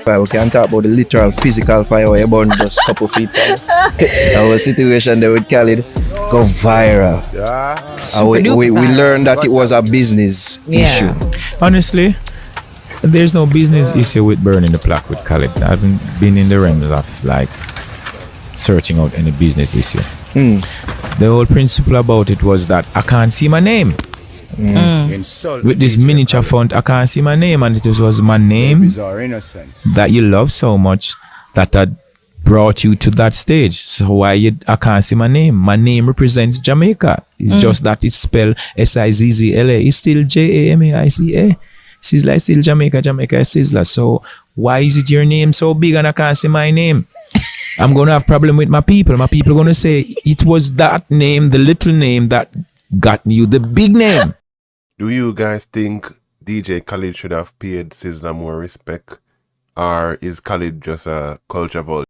fire. We can talk about the literal physical fire where you burn just a couple feet down. Our situation there with Khaled go viral. And we learned that it was a business issue. Honestly, there's no business issue with burning the plaque with Khaled. I haven't been in the realms of like searching out any business issue. The whole principle about it was that I can't see my name. With this miniature font, I can't see my name, and it was my name that you love so much that had brought you to that stage. So why I can't see my name? My name represents Jamaica. It's just that it's spelled Sizzla. It's still Jamaica. Sizzla is still Jamaica. Jamaica is Sizzla. So why is it your name so big and I can't see my name? I'm gonna have problem with my people. My people are gonna say it was that name, the little name, that got you the big name. Do you guys think DJ Khaled should have paid Sizzla more respect? Or is Khaled just a culture vulture?